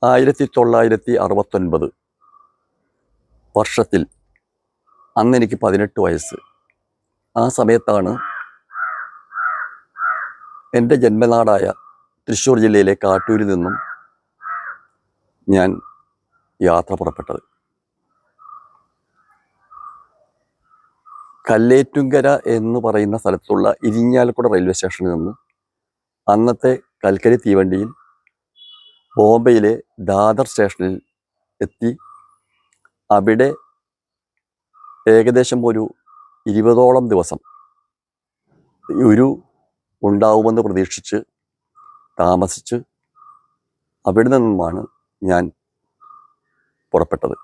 1969 വർഷത്തിൽ അന്നെനിക്ക് 18 വയസ്സ്. ആ സമയത്താണ് എൻ്റെ ജന്മനാടായ തൃശ്ശൂർ ജില്ലയിലെ കാട്ടൂരിൽ നിന്നും ഞാൻ യാത്ര പുറപ്പെട്ടത്. കല്ലേറ്റുങ്കര എന്ന് പറയുന്ന സ്ഥലത്തുള്ള ഇരിങ്ങാലക്കുട റെയിൽവേ സ്റ്റേഷനിൽ നിന്ന് അന്നത്തെ കൽക്കരി തീവണ്ടിയിൽ ബോംബെയിലെ ദാദർ സ്റ്റേഷനിൽ എത്തി. അവിടെ ഏകദേശം ഒരു 20ഓളം ദിവസം ഉണ്ടാവുമെന്ന് പ്രതീക്ഷിച്ച് താമസിച്ച് അവിടെ നിന്നുമാണ് ഞാൻ പുറപ്പെട്ടത്.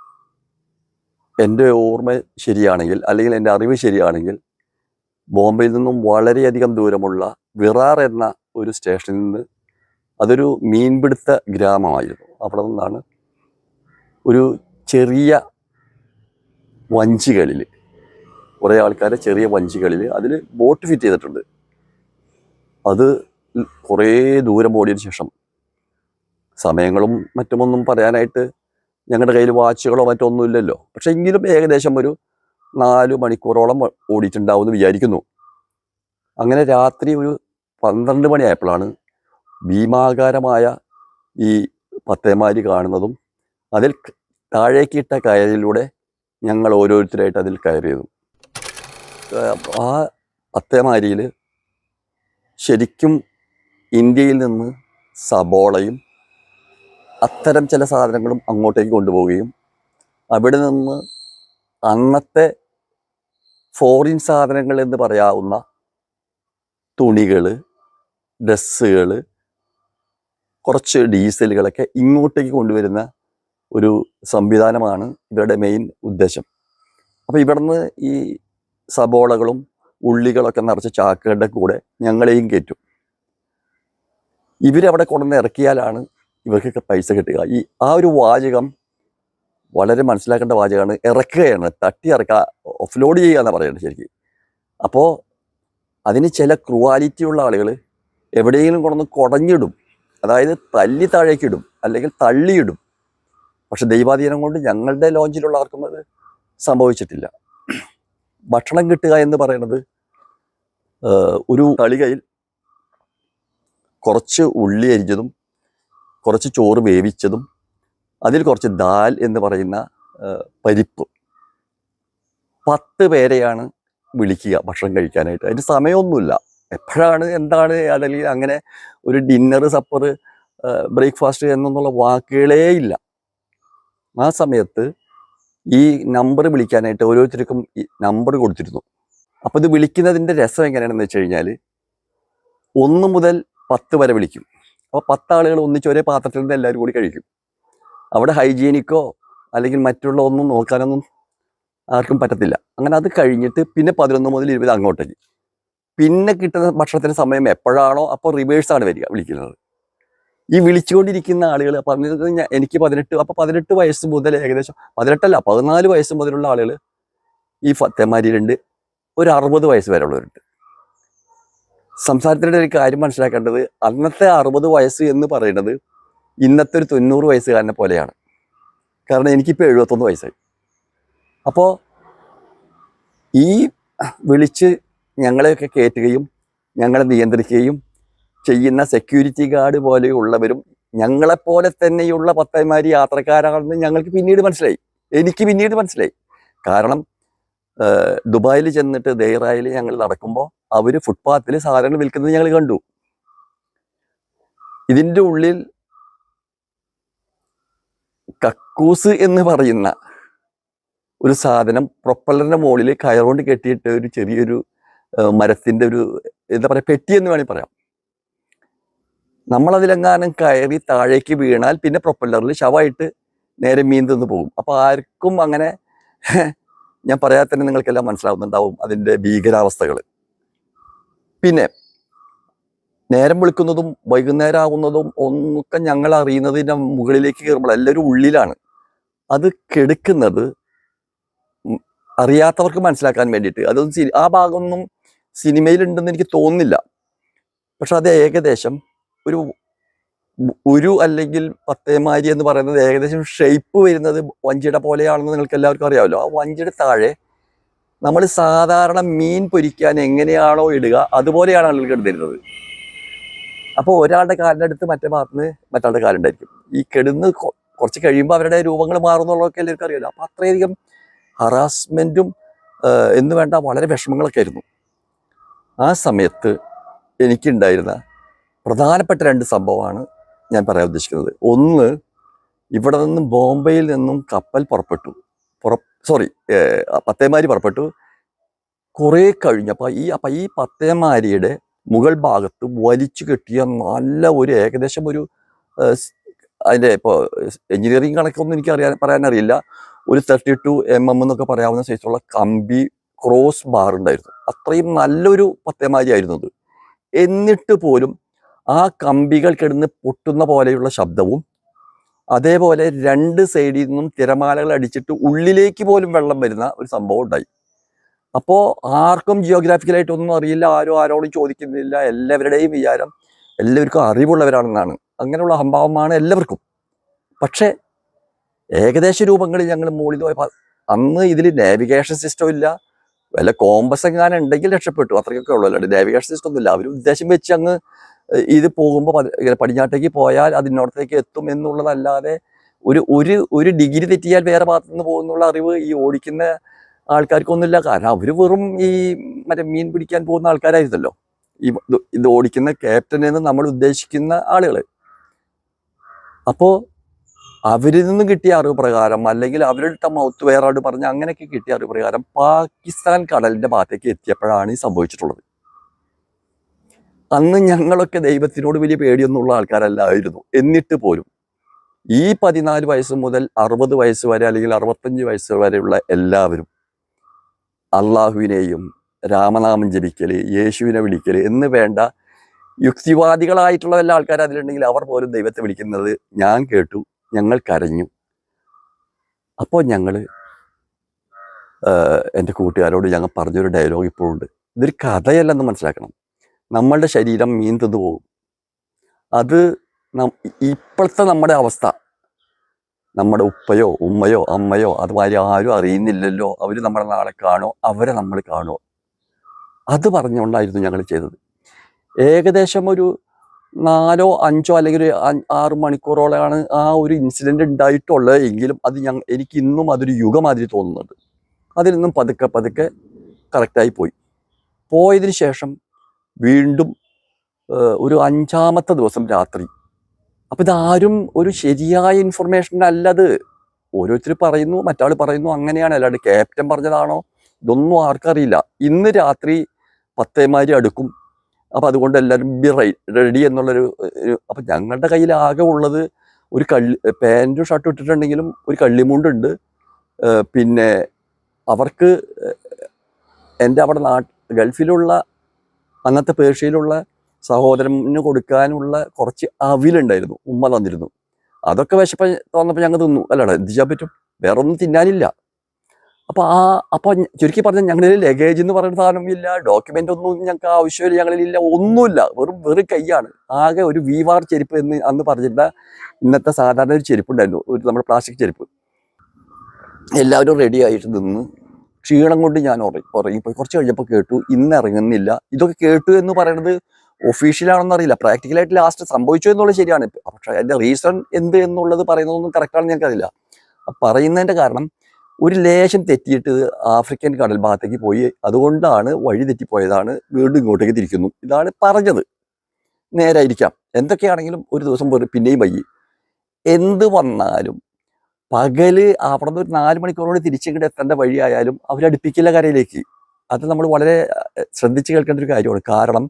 എൻ്റെ ഓർമ്മ ശരിയാണെങ്കിൽ, അല്ലെങ്കിൽ എൻ്റെ അറിവ് ശരിയാണെങ്കിൽ, ബോംബെയിൽ നിന്നും വളരെയധികം ദൂരമുള്ള വിറാർ എന്ന ഒരു സ്റ്റേഷനിൽ നിന്ന്, അതൊരു മീൻപിടുത്ത ഗ്രാമമായിരുന്നു, അവിടെ നിന്നാണ് ഒരു ചെറിയ വഞ്ചികളിൽ, കുറേ ആൾക്കാരെ ചെറിയ വഞ്ചികളിൽ അതിൽ ബോട്ട് ഫിറ്റ് ചെയ്തിട്ടുണ്ട്. അത് കുറേ ദൂരം ഓടിയതിന് ശേഷം, സമയങ്ങളും മറ്റുമൊന്നും പറയാനായിട്ട് ഞങ്ങളുടെ കയ്യിൽ വാച്ചുകളോ മറ്റൊന്നും ഇല്ലല്ലോ, പക്ഷെ എങ്കിലും ഏകദേശം ഒരു 4 മണിക്കൂറോളം ഓടിയിട്ടുണ്ടാവുമെന്ന് വിചാരിക്കുന്നു. അങ്ങനെ രാത്രി ഒരു 12 മണിയായപ്പോഴാണ് ഭീമാകാരമായ ഈ പത്തേമാരി കാണുന്നതും അതിൽ താഴേക്കിട്ട കയറിലൂടെ ഞങ്ങൾ ഓരോരുത്തരായിട്ട് അതിൽ കയറിയതും. ആ പത്തേമാരിയിൽ ശരിക്കും ഇന്ത്യയിൽ നിന്ന് സബോളയും അത്തരം ചില സാധനങ്ങളും അങ്ങോട്ടേക്ക് കൊണ്ടുപോവുകയും അവിടെ നിന്ന് അന്നത്തെ ഫോറിൻ സാധനങ്ങൾ എന്ന് പറയാവുന്ന തുണികൾ, ഡ്രസ്സുകൾ, കുറച്ച് ഡീസലുകളൊക്കെ ഇങ്ങോട്ടേക്ക് കൊണ്ടുവരുന്ന ഒരു സംവിധാനമാണ് ഇവരുടെ മെയിൻ ഉദ്ദേശം. അപ്പോൾ ഇവിടുന്ന് ഈ സബോളകളും ഉള്ളികളൊക്കെ നിറച്ച് ചാക്കുകളുടെ കൂടെ ഞങ്ങളെയും കയറ്റും. ഇവരവിടെ കൊണ്ടുവന്ന് ഇറക്കിയാലാണ് ഇവർക്കൊക്കെ പൈസ കിട്ടുക. ആ ഒരു വാചകം വളരെ മനസ്സിലാക്കേണ്ട വാചകമാണ്. ഇറക്കുകയാണ്, തട്ടി ഇറക്കുക, ഓഫ്ലോഡ് ചെയ്യുക എന്നാണ് പറയുന്നത് ശരിക്കും. അപ്പോൾ അതിന് ചില ക്രൂവാലിറ്റിയുള്ള ആളുകൾ എവിടെയെങ്കിലും കൊണ്ടൊന്ന് കുടഞ്ഞിടും, അതായത് തല്ലി താഴേക്കിടും അല്ലെങ്കിൽ തള്ളിയിടും. പക്ഷെ ദൈവാധീനം കൊണ്ട് ഞങ്ങളുടെ ലോഞ്ചിലുള്ള ആർക്കും അത് സംഭവിച്ചിട്ടില്ല. ഭക്ഷണം കിട്ടുക എന്ന് പറയുന്നത് ഒരു തളികയിൽ കുറച്ച് ഉള്ളി അരിഞ്ഞതും കുറച്ച് ചോറ് വേവിച്ചതും അതിൽ കുറച്ച് ദാൽ എന്ന് പറയുന്ന പരിപ്പ്, 10 പേരെയാണ് വിളിക്കുക ഭക്ഷണം കഴിക്കാനായിട്ട്. അതിന് സമയമൊന്നുമില്ല, എപ്പോഴാണ് എന്താണ് അല്ലെങ്കിൽ അങ്ങനെ ഒരു ഡിന്നർ, സപ്പർ, ബ്രേക്ക്ഫാസ്റ്റ് എന്നുള്ള വാക്കുകളേ ഇല്ല. ആ സമയത്ത് ഈ നമ്പർ വിളിക്കാനായിട്ട് ഓരോരുത്തർക്കും ഈ നമ്പർ കൊടുത്തിരുന്നു. അപ്പോൾ ഇത് വിളിക്കുന്നതിൻ്റെ രസം എങ്ങനെയാണെന്ന് വെച്ച് കഴിഞ്ഞാൽ 1 മുതൽ 10 വരെ വിളിക്കും. അപ്പോൾ 10 ആളുകൾ ഒന്നിച്ച് ഒരേ പാത്രത്തിൽ നിന്ന് എല്ലാവരും കൂടി കഴിക്കും. അവിടെ ഹൈജീനിക്കോ അല്ലെങ്കിൽ മറ്റുള്ള ഒന്നും നോക്കാനൊന്നും ആർക്കും പറ്റത്തില്ല. അങ്ങനെ അത് കഴിഞ്ഞിട്ട് പിന്നെ 11 മുതൽ 20 അങ്ങോട്ടേക്ക്. പിന്നെ കിട്ടുന്ന ഭക്ഷണത്തിന് സമയം എപ്പോഴാണോ അപ്പോൾ റിവേഴ്സാണ് വിളിക്കുന്നത്. ഈ വിളിച്ചുകൊണ്ടിരിക്കുന്ന ആളുകൾ പറഞ്ഞത് എനിക്ക് 18, അപ്പോൾ 18 വയസ്സ് മുതൽ ഏകദേശം 18 അല്ല 14 വയസ്സ് മുതലുള്ള ആളുകൾ ഈ ഫത്തേമാരിയിലുണ്ട്. ഒരു 60 വയസ്സ് വരെയുള്ളവരുണ്ട്. സംസാരത്തിൻ്റെ ഒരു കാര്യം മനസ്സിലാക്കേണ്ടത്, അന്നത്തെ 60 വയസ്സ് എന്ന് പറയുന്നത് ഇന്നത്തെ ഒരു 90 വയസ്സുകാരനെ പോലെയാണ്. കാരണം എനിക്കിപ്പോൾ 71 വയസ്സായി. അപ്പോൾ ഈ വിളിച്ച് ഞങ്ങളെയൊക്കെ കയറ്റുകയും ഞങ്ങളെ നിയന്ത്രിക്കുകയും ചെയ്യുന്ന സെക്യൂരിറ്റി ഗാർഡ് പോലെയുള്ളവരും ഞങ്ങളെപ്പോലെ തന്നെയുള്ള പത്തേമാരി യാത്രക്കാരാണെന്ന് ഞങ്ങൾക്ക് പിന്നീട് മനസ്സിലായി. എനിക്ക് പിന്നീട് മനസ്സിലായി. കാരണം ദുബായിൽ ചെന്നിട്ട് ദെയ്റായിൽ ഞങ്ങൾ നടക്കുമ്പോൾ അവർ ഫുട്പാത്തിൽ സാധനങ്ങൾ വിൽക്കുന്നത് ഞങ്ങൾ കണ്ടു. ഇതിൻ്റെ ഉള്ളിൽ കക്കൂസ് എന്ന് പറയുന്ന ഒരു സാധനം പ്രൊപ്പല്ലറിൻ്റെ മുകളിൽ കയറുകൊണ്ട് കെട്ടിയിട്ട് ഒരു ചെറിയൊരു മരത്തിൻ്റെ ഒരു എന്താ പറയുക, പെട്ടി എന്ന് വേണമെങ്കിൽ പറയാം. നമ്മളതിലെങ്ങാനും കയറി താഴേക്ക് വീണാൽ പിന്നെ പ്രൊപ്പല്ലറിൽ ശവമായിട്ട് നേരെ മീൻ തിന്ന് പോകും. അപ്പോൾ ആർക്കും അങ്ങനെ, ഞാൻ പറയാതെ തന്നെ നിങ്ങൾക്കെല്ലാം മനസ്സിലാവുന്നുണ്ടാവും അതിൻ്റെ ഭീകരാവസ്ഥകൾ. പിന്നെ നേരം വിളിക്കുന്നതും വൈകുന്നേരം ആകുന്നതും ഒന്നൊക്കെ ഞങ്ങൾ അറിയുന്നതിൻ്റെ മുകളിലേക്ക് കയറുമ്പോൾ എല്ലാവരും ഉള്ളിലാണ്. അത് കെടുക്കുന്നത് അറിയാത്തവർക്ക് മനസ്സിലാക്കാൻ വേണ്ടിയിട്ട്. അതൊന്നും ആ ഭാഗമൊന്നും സിനിമയിലുണ്ടെന്ന് എനിക്ക് തോന്നുന്നില്ല. പക്ഷെ അത് ഏകദേശം ഒരു ഒരു അല്ലെങ്കിൽ പത്തേമാരി എന്ന് പറയുന്നത് ഏകദേശം ഷേപ്പ് വരുന്നത് വഞ്ചിയുടെ പോലെയാണെന്ന് നിങ്ങൾക്ക് എല്ലാവർക്കും അറിയാമല്ലോ. ആ വഞ്ചിയുടെ താഴെ നമ്മൾ സാധാരണ മീൻ പൊരിക്കാൻ എങ്ങനെയാണോ ഇടുക അതുപോലെയാണ് ആളുകൾ ഇടുന്നത്. അപ്പോൾ ഒരാളുടെ കാലിൻ്റെ അടുത്ത് മറ്റേ ഭാഗത്ത് മറ്റാളുടെ കാലുണ്ടായിരിക്കും. ഈ കെടുന്ന് കുറച്ച് കഴിയുമ്പോൾ അവരുടെ രൂപങ്ങൾ മാറുന്നുള്ളതൊക്കെ എല്ലാവർക്കും അറിയാമല്ലോ. അപ്പോൾ അത്രയധികം ഹറാസ്മെൻറ്റും എന്ന് വേണ്ട വളരെ വിഷമങ്ങളൊക്കെ ആയിരുന്നു. ആ സമയത്ത് എനിക്കുണ്ടായിരുന്ന പ്രധാനപ്പെട്ട 2 സംഭവമാണ് ഞാൻ പറയാൻ ഉദ്ദേശിക്കുന്നത്. ഒന്ന്, ഇവിടെ നിന്നും ബോംബെയിൽ നിന്നും കപ്പൽ പുറപ്പെട്ടു. പത്തേമാരി പുറപ്പെട്ടു. കുറേ കഴിഞ്ഞപ്പോൾ ഈ പത്തേമാരിയുടെ മുകൾ ഭാഗത്ത് വലിച്ചു കെട്ടിയ നല്ല ഒരു ഏകദേശം ഒരു അതിൻ്റെ ഇപ്പോൾ എഞ്ചിനീയറിംഗ് കണക്കൊന്നും എനിക്ക് പറയാനറിയില്ല, ഒരു 32 mm എന്നൊക്കെ പറയാവുന്ന സൈസുള്ള കമ്പി ക്രോസ് ബാർ ഉണ്ടായിരുന്നു. അത്രയും നല്ലൊരു പത്തേമാരി ആയിരുന്നു അത്. എന്നിട്ട് പോലും ആ കമ്പികൾ കിടന്ന് പൊട്ടുന്ന പോലെയുള്ള ശബ്ദവും അതേപോലെ 2 സൈഡിൽ നിന്നും തിരമാലകൾ അടിച്ചിട്ട് ഉള്ളിലേക്ക് പോലും വെള്ളം വരുന്ന ഒരു സംഭവം ഉണ്ടായി. അപ്പോൾ ആർക്കും ജിയോഗ്രാഫിക്കലായിട്ടൊന്നും അറിയില്ല, ആരും ആരോടും ചോദിക്കുന്നില്ല. എല്ലാവരുടെയും വിചാരം എല്ലാവർക്കും അറിവുള്ളവരാണെന്നാണ്. അങ്ങനെയുള്ള അഹംഭാവമാണ് എല്ലാവർക്കും. പക്ഷേ ഏകദേശ രൂപങ്ങളിൽ ഞങ്ങൾ മുകളിൽ പോയപ്പോൾ അന്ന് ഇതിൽ നാവിഗേഷൻ സിസ്റ്റം ഇല്ല. വല്ല കോമ്പസ് എങ്ങാനും ഉണ്ടെങ്കിൽ രക്ഷപ്പെട്ടു, അത്രയൊക്കെ ഉള്ളൂ. അല്ലാണ്ട് നാവിഗേഷൻ സിസ്റ്റം ഒന്നുമില്ല. അവർ ഉദ്ദേശം വെച്ച് അങ്ങ് ഇത് പോകുമ്പോൾ പടിഞ്ഞാട്ടേക്ക് പോയാൽ അതിനോടത്തേക്ക് എത്തും എന്നുള്ളതല്ലാതെ ഒരു ഡിഗ്രി തെറ്റിയാൽ വേറെ ഭാഗത്തുനിന്ന് പോകുന്നുള്ള അറിവ് ഈ ഓടിക്കുന്ന ആൾക്കാർക്കൊന്നുമില്ല. കാരണം അവർ വെറും ഈ മറ്റേ മീൻ പിടിക്കാൻ പോകുന്ന ആൾക്കാരായിരുന്നല്ലോ ഇത് ഓടിക്കുന്ന ക്യാപ്റ്റൻ എന്ന് നമ്മൾ ഉദ്ദേശിക്കുന്ന ആളുകൾ. അപ്പോൾ അവരിൽ നിന്നും കിട്ടിയ അറിവ് പ്രകാരം, അല്ലെങ്കിൽ അവരുടെ മൗത്ത് വേറാട് പറഞ്ഞ് അങ്ങനെയൊക്കെ കിട്ടിയ അറിവ് പ്രകാരം പാകിസ്ഥാൻ കടലിന്റെ ഭാഗത്തേക്ക് എത്തിയപ്പോഴാണ് ഈ സംഭവിച്ചിട്ടുള്ളത്. അന്ന് ഞങ്ങളൊക്കെ ദൈവത്തിനോട് വലിയ പേടിയൊന്നുള്ള ആൾക്കാരല്ലായിരുന്നു. എന്നിട്ട് പോലും ഈ 14 വയസ്സ് മുതൽ 60 വയസ്സ് വരെ അല്ലെങ്കിൽ 65 വയസ്സ് വരെയുള്ള എല്ലാവരും അള്ളാഹുവിനെയും രാമനാമം ജപിക്കല്, യേശുവിനെ വിളിക്കല് എന്ന് വേണ്ട യുക്തിവാദികളായിട്ടുള്ള എല്ലാ ആൾക്കാർ അതിലുണ്ടെങ്കിൽ അവർ പോലും ദൈവത്തെ വിളിക്കുന്നത് ഞാൻ കേട്ടു. ഞങ്ങൾ കരഞ്ഞു. അപ്പോൾ ഞങ്ങൾ എൻ്റെ കൂട്ടുകാരോട് ഞങ്ങൾ പറഞ്ഞൊരു ഡയലോഗ് ഇപ്പോഴുണ്ട്. ഇതൊരു കഥയല്ലെന്ന് മനസ്സിലാക്കണം. നമ്മളുടെ ശരീരം മീൻ തിന്നു പോകും. അത് ഇപ്പോഴത്തെ നമ്മുടെ അവസ്ഥ, നമ്മുടെ ഉപ്പയോ ഉമ്മയോ അമ്മയോ അതുമാതിരി ആരും അറിയുന്നില്ലല്ലോ. അവർ നമ്മളെ നാളെ കാണോ, അവരെ നമ്മൾ കാണോ, അത് പറഞ്ഞുകൊണ്ടായിരുന്നു ഞങ്ങൾ ചെയ്തത്. ഏകദേശം ഒരു 4 or 5 അല്ലെങ്കിൽ 6 മണിക്കൂറോളമാണ് ആ ഒരു ഇൻസിഡൻറ്റ് ഉണ്ടായിട്ടുള്ളത്. എങ്കിലും അത് എനിക്ക് ഇന്നും അതൊരു യുഗമാതിരി തോന്നുന്നുണ്ട്. അതിൽ നിന്നും പതുക്കെ പതുക്കെ കറക്റ്റായി പോയതിന് ശേഷം വീണ്ടും ഒരു 5ാമത്തെ ദിവസം രാത്രി. അപ്പം ഇതാരും ഒരു ശരിയായ ഇൻഫർമേഷൻ അല്ലത്. ഓരോരുത്തർ പറയുന്നു, മറ്റാൾ പറയുന്നു, അങ്ങനെയാണ്. അല്ലാണ്ട് ക്യാപ്റ്റൻ പറഞ്ഞതാണോ ഇതൊന്നും ആർക്കറിയില്ല. ഇന്ന് രാത്രി പത്തേമാരി അടുക്കും, അപ്പം അതുകൊണ്ട് എല്ലാവരും ബി റെഡി എന്നുള്ളൊരു അപ്പം ഞങ്ങളുടെ കയ്യിൽ ആകെ ഉള്ളത് ഒരു പാൻറ്റും ഷർട്ടും ഇട്ടിട്ടുണ്ടെങ്കിലും ഒരു കള്ളിമുണ്ടുണ്ട്. പിന്നെ അവർക്ക് എൻ്റെ അവിടെ ഗൾഫിലുള്ള അന്നത്തെ പേർഷ്യയിലുള്ള സഹോദരന് കൊടുക്കാനുള്ള കുറച്ച് അവിലുണ്ടായിരുന്നു, ഉമ്മ തന്നിരുന്നു. അതൊക്കെ വിശപ്പം തോന്നപ്പോൾ ഞങ്ങൾ തിന്നു. അല്ലാടാ എന്ത് ചെയ്യാൻ പറ്റും, വേറെ ഒന്നും തിന്നാനില്ല. അപ്പോൾ ചുരുക്കി പറഞ്ഞാൽ ഞങ്ങളിൽ ലഗേജ് എന്ന് പറയുന്ന സാധനമില്ല, ഡോക്യുമെൻ്റ് ഒന്നും ഞങ്ങൾക്ക് ആവശ്യമില്ല, ഞങ്ങളിലില്ല, ഒന്നുമില്ല. വെറും കൈയാണ്. ആകെ ഒരു വീവാർ ചെരുപ്പ് എന്ന് അന്ന് പറഞ്ഞിരുന്ന ഇന്നത്തെ സാധാരണ ഒരു ചെരുപ്പുണ്ടായിരുന്നു, ഒരു നമ്മുടെ പ്ലാസ്റ്റിക് ചെരുപ്പ്. എല്ലാവരും റെഡി ആയിട്ട് നിന്ന് ക്ഷീണം കൊണ്ട് ഞാൻ ഉറങ്ങിപ്പോയി. കുറച്ച് കഴിഞ്ഞപ്പോൾ കേട്ടു ഇന്ന് ഇറങ്ങുന്നില്ല. ഇതൊക്കെ കേട്ടു എന്ന് പറയുന്നത് ഒഫീഷ്യലാണെന്ന് അറിയില്ല, പ്രാക്ടിക്കലായിട്ട് ലാസ്റ്റ് സംഭവിച്ചു എന്നുള്ളത് ശരിയാണ്. പക്ഷേ അതിൻ്റെ റീസൺ എന്ത് എന്നുള്ളത് പറയുന്നതൊന്നും കറക്റ്റാണെന്ന് ഞങ്ങൾക്കറിയില്ല. പറയുന്നതിൻ്റെ കാരണം ഒരു ലേശം തെറ്റിയിട്ട് ആഫ്രിക്കൻ കടൽ ഭാഗത്തേക്ക് പോയി, അതുകൊണ്ടാണ് വഴി തെറ്റിപ്പോയതാണ്, വീണ്ടും ഇങ്ങോട്ടേക്ക് തിരിക്കുന്നു. ഇതാണ് പറഞ്ഞത്. നേരായിരിക്കാം. എന്തൊക്കെയാണെങ്കിലും ഒരു ദിവസം പിന്നെയും വൈകി. എന്ത് വന്നാലും പകല് അവിടെ നിന്ന് ഒരു 4 മണിക്കൂറോട് തിരിച്ചിങ്ങോട്ട് എത്തേണ്ട വഴിയായാലും അവരടുപ്പിക്കില്ല കരയിലേക്ക്. അത് നമ്മൾ വളരെ ശ്രദ്ധിച്ച് കേൾക്കേണ്ട ഒരു കാര്യമാണ്. കാരണം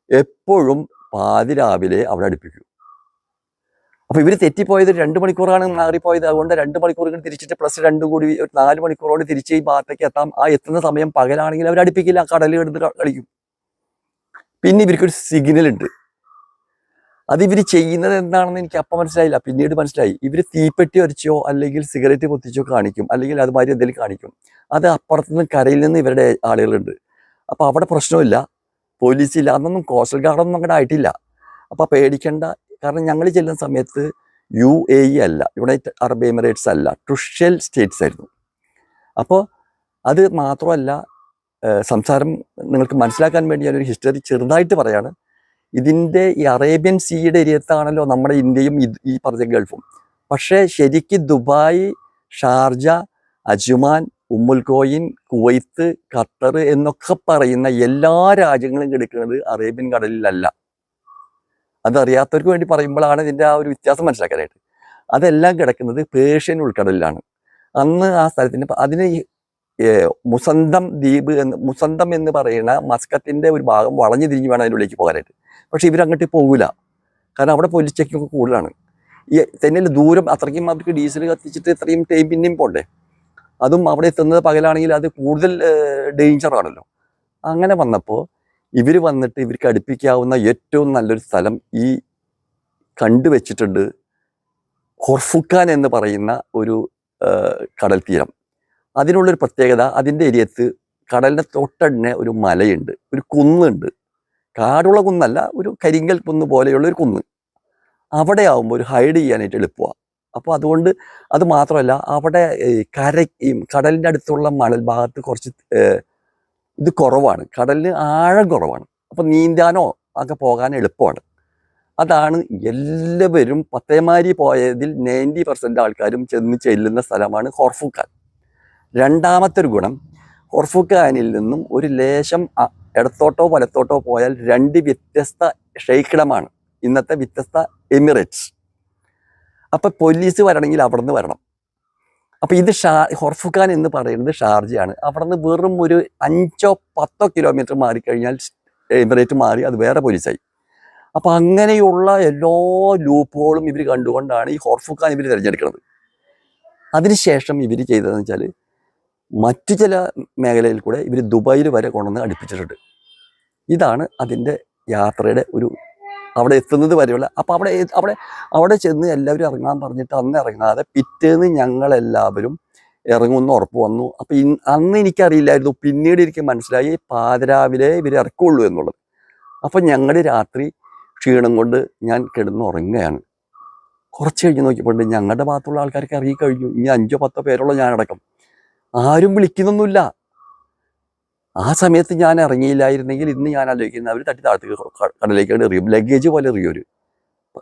എപ്പോഴും പാതിരാവിലെ അവിടെ അടുപ്പിക്കും. അപ്പോൾ ഇവർ തെറ്റിപ്പോയത് 2 മണിക്കൂറാണ് മാറിപ്പോയത്. അതുകൊണ്ട് 2 മണിക്കൂർ ഇങ്ങനെ തിരിച്ചിട്ട് പ്ലസ് 2 കൂടി ഒരു 4 മണിക്കൂറോട് തിരിച്ച് ഈ ഭാഗത്തേക്ക് എത്താം. ആ എത്തുന്ന സമയം പകലാണെങ്കിൽ അവർ അടുപ്പിക്കില്ല, കടലിൽ കിടന്ന് കളിക്കും. പിന്നെ ഇവർക്കൊരു സിഗ്നൽ ഉണ്ട്. അത് ഇവർ ചെയ്യുന്നത് എന്താണെന്ന് എനിക്ക് അപ്പം മനസ്സിലായില്ല, പിന്നീട് മനസ്സിലായി. ഇവർ തീപ്പെട്ടി വരച്ചോ അല്ലെങ്കിൽ സിഗരറ്റ് പൊത്തിച്ചോ കാണിക്കും, അല്ലെങ്കിൽ അതുമാതിരി എന്തെങ്കിലും കാണിക്കും. അത് അപ്പുറത്തുനിന്ന് കരയിൽ നിന്ന് ഇവരുടെ ആളുകളുണ്ട്. അപ്പോൾ അവിടെ പ്രശ്നമില്ല, പോലീസില്ല, അന്നൊന്നും കോസ്റ്റൽ ഗാർഡൊന്നും അങ്ങോട്ട് ആയിട്ടില്ല. അപ്പോൾ പേടിക്കേണ്ട, കാരണം ഞങ്ങൾ ചെല്ലുന്ന സമയത്ത് UAE അല്ല, യുണൈറ്റഡ് അറബ് എമിറേറ്റ്സ് അല്ല, ട്രുഷ്യൽ സ്റ്റേറ്റ്സ് ആയിരുന്നു. അപ്പോൾ അത് മാത്രമല്ല, സംസാരം നിങ്ങൾക്ക് മനസ്സിലാക്കാൻ വേണ്ടി ഞാനൊരു ഹിസ്റ്ററി ചെറുതായിട്ട് പറയാണ്. ഇതിൻ്റെ ഈ അറേബ്യൻ സീയുടെ ഏരിയത്താണല്ലോ നമ്മുടെ ഇന്ത്യയും ഈ പറഞ്ഞ ഗൾഫും. പക്ഷേ ശരിക്ക് ദുബായ്, ഷാർജ, അജ്മാൻ, ഉമ്മുൽ ഖോയിൻ, കുവൈത്ത്, ഖത്തർ എന്നൊക്കെ പറയുന്ന എല്ലാ രാജ്യങ്ങളും കിടക്കുന്നത് അറേബ്യൻ കടലിലല്ല. അതറിയാത്തവർക്ക് വേണ്ടി പറയുമ്പോഴാണ് ഇതിൻ്റെ ആ ഒരു വ്യത്യാസം മനസ്സിലാക്കാനായിട്ട്. അതെല്ലാം കിടക്കുന്നത് പേർഷ്യൻ ഉൾക്കടലിലാണ്. അന്ന് ആ സ്ഥലത്തിന് അതിന് മുസന്തം ദ്വീപ് മുസന്തം എന്ന് പറയുന്ന മസ്കത്തിൻ്റെ ഒരു ഭാഗം വളഞ്ഞു തിരിഞ്ഞ് വേണം അതിനുള്ളിലേക്ക് പോകാനായിട്ട്. പക്ഷെ ഇവരങ്ങോട്ട് പോകില്ല, കാരണം അവിടെ പോലീസ് ചെക്കിങ്ങൊക്കെ കൂടുതലാണ്. ഈ തന്നെ ദൂരം അത്രയ്ക്കും അവർക്ക് ഡീസൽ കത്തിച്ചിട്ട് ഇത്രയും ടൈം പിന്നെയും പോണ്ടേ. അതും അവിടെ എത്തുന്നത് പകലാണെങ്കിൽ അത് കൂടുതൽ ഡേഞ്ചറാണല്ലോ. അങ്ങനെ വന്നപ്പോൾ ഇവർ വന്നിട്ട് ഇവർക്ക് അടുപ്പിക്കാവുന്ന ഏറ്റവും നല്ലൊരു സ്ഥലം ഈ കണ്ടുവച്ചിട്ടുണ്ട്, ഹൊർഫുക്കാൻ എന്ന് പറയുന്ന ഒരു കടൽ തീരം. അതിനുള്ളൊരു പ്രത്യേകത, അതിൻ്റെ ഏരിയത്ത് കടലിൻ്റെ തൊട്ടന്നെ ഒരു മലയുണ്ട്, ഒരു കുന്നുണ്ട്. കാടുള്ള കുന്നല്ല, ഒരു കരിങ്കൽ കുന്ന് പോലെയുള്ള ഒരു കുന്ന്. അവിടെ ആവുമ്പോൾ ഒരു ഹൈഡ് ചെയ്യാനായിട്ട് എളുപ്പമാണ്. അപ്പോൾ അതുകൊണ്ട് അത് മാത്രമല്ല, അവിടെ കടലിൻ്റെ അടുത്തുള്ള മണൽ ഭാഗത്ത് കുറച്ച് ഇത് കുറവാണ്, കടലിന് ആഴം കുറവാണ്. അപ്പോൾ നീന്താനോ ഒക്കെ പോകാൻ എളുപ്പമാണ്. അതാണ് എല്ലാവരും പത്തേമാരി പോയതിൽ 90% ആൾക്കാരും ചെല്ലുന്ന സ്ഥലമാണ് ഹൊർഫുക്കാൻ. രണ്ടാമത്തെ ഒരു ഗുണം, ഹൊർഫുക്കാനിൽ നിന്നും ഒരു ലേശം ഇടത്തോട്ടോ വലത്തോട്ടോ പോയാൽ 2 വ്യത്യസ്ത ഷെയ്ഖിടമാണ്, ഇന്നത്തെ വ്യത്യസ്ത എമിറേറ്റ്സ്. അപ്പം പോലീസ് വരണമെങ്കിൽ അവിടെ നിന്ന് വരണം. അപ്പോൾ ഇത് ഹൊർഫുക്കാൻ എന്ന് പറയുന്നത് ഷാർജയാണ്. അവിടെ നിന്ന് വെറും ഒരു 5-10 കിലോമീറ്റർ മാറിക്കഴിഞ്ഞാൽ എമിറേറ്റ് മാറി അത് വേറെ പോലീസായി. അപ്പം അങ്ങനെയുള്ള എല്ലാ ലൂപ്പുകളും ഇവർ കണ്ടുകൊണ്ടാണ് ഈ ഹൊർഫുക്കാൻ ഇവർ തിരഞ്ഞെടുക്കുന്നത്. അതിനുശേഷം ഇവർ ചെയ്തതെന്ന് വെച്ചാൽ മറ്റു ചില മേഖലയിൽ കൂടെ ഇവർ ദുബായിൽ വരെ കൊണ്ടുവന്ന് അടുപ്പിച്ചിട്ടുണ്ട്. ഇതാണ് അതിൻ്റെ യാത്രയുടെ ഒരു അവിടെ എത്തുന്നത് വരെയുള്ള. അപ്പോൾ അവിടെ ചെന്ന് എല്ലാവരും ഇറങ്ങാൻ പറഞ്ഞിട്ട് അന്ന് ഇറങ്ങാതെ പിറ്റേന്ന് ഞങ്ങളെല്ലാവരും ഇറങ്ങുമെന്ന് ഉറപ്പ് വന്നു. അപ്പോൾ അന്ന് എനിക്കറിയില്ലായിരുന്നു, പിന്നീട് എനിക്ക് മനസ്സിലായി പാതിരാവിലെ ഇവർ ഇറക്കുള്ളൂ എന്നുള്ളത്. അപ്പം ഞങ്ങൾ രാത്രി ക്ഷീണം കൊണ്ട് ഞാൻ കിടന്നുറങ്ങുകയാണ്. കുറച്ച് കഴിഞ്ഞ് നോക്കിയപ്പോൾ ഞങ്ങളുടെ ഭാഗത്തുള്ള ആൾക്കാർക്ക് ഇറങ്ങിക്കഴിഞ്ഞു. ഇനി 5-10 പേരുള്ള ഞാനടക്കം. ആരും വിളിക്കുന്നൊന്നുമില്ല. ആ സമയത്ത് ഞാൻ ഇറങ്ങിയില്ലായിരുന്നെങ്കിൽ ഇന്ന് ഞാൻ ആലോചിക്കുന്നത് അവർ തട്ടി താഴത്തേക്ക് കടലിലേക്കാണ് എറിയും, ലഗേജ് പോലെ എറിയൊരു.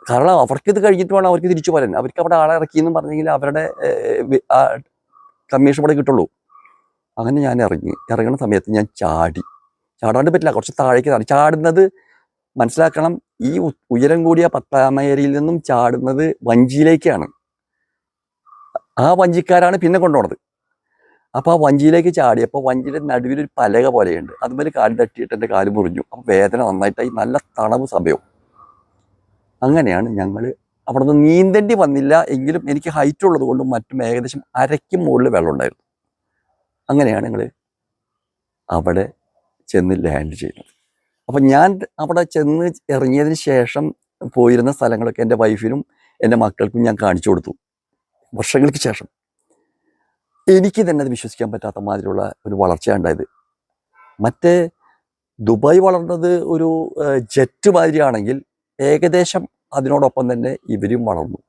കാരണം അവർക്കിത് കഴിഞ്ഞിട്ട് വേണം അവർക്ക് തിരിച്ചു പോരാൻ. അവർക്ക് അവിടെ ആളെ ഇറക്കിയെന്നും പറഞ്ഞെങ്കിൽ അവരുടെ കമ്മീഷൻ ഇവിടെ കിട്ടുള്ളൂ. അങ്ങനെ ഞാൻ ഇറങ്ങുന്ന സമയത്ത് ഞാൻ ചാടാണ്ട് പറ്റില്ല, കുറച്ച് താഴേക്ക് ചാടുന്നത് മനസ്സിലാക്കണം. ഈ ഉയരം കൂടിയ പത്താമേരിയിൽ നിന്നും ചാടുന്നത് വഞ്ചിയിലേക്കാണ്. ആ വഞ്ചിക്കാരാണ് പിന്നെ കൊണ്ടുപോണത്. അപ്പോൾ ആ വഞ്ചിയിലേക്ക് ചാടിയപ്പോൾ വഞ്ചിയുടെ നടുവിലൊരു പലക പോലെയുണ്ട്, അതുപോലെ കാല് തട്ടിയിട്ട് എൻ്റെ കാല് മുറിഞ്ഞു. അപ്പോൾ വേദന നന്നായിട്ടായി, നല്ല തണവ് സമയവും. അങ്ങനെയാണ് ഞങ്ങൾ അവിടെ നിന്ന് നീന്തേണ്ടി വന്നില്ല, എങ്കിലും എനിക്ക് ഹൈറ്റ് ഉള്ളത് കൊണ്ടും മറ്റും ഏകദേശം അരയ്ക്കും മുകളിൽ വെള്ളം ഉണ്ടായിരുന്നു. അങ്ങനെയാണ് ഞങ്ങൾ അവിടെ ചെന്ന് ലാൻഡ് ചെയ്യുന്നത്. അപ്പം ഞാൻ അവിടെ ചെന്ന് ഇറങ്ങിയതിന് ശേഷം പോയിരുന്ന സ്ഥലങ്ങളൊക്കെ എൻ്റെ വൈഫിനും എൻ്റെ മക്കൾക്കും ഞാൻ കാണിച്ചു കൊടുത്തു. വർഷങ്ങൾക്ക് ശേഷം എനിക്ക് തന്നെ അത് വിശ്വസിക്കാൻ പറ്റാത്ത മാതിരിയുള്ള ഒരു വളർച്ചയാണ് ഉണ്ടായത്. മറ്റേ ദുബായ് വളർന്നത് ഒരു ജെറ്റ് മാതിരിയാണെങ്കിൽ ഏകദേശം അതിനോടൊപ്പം തന്നെ ഇവരും വളർന്നു.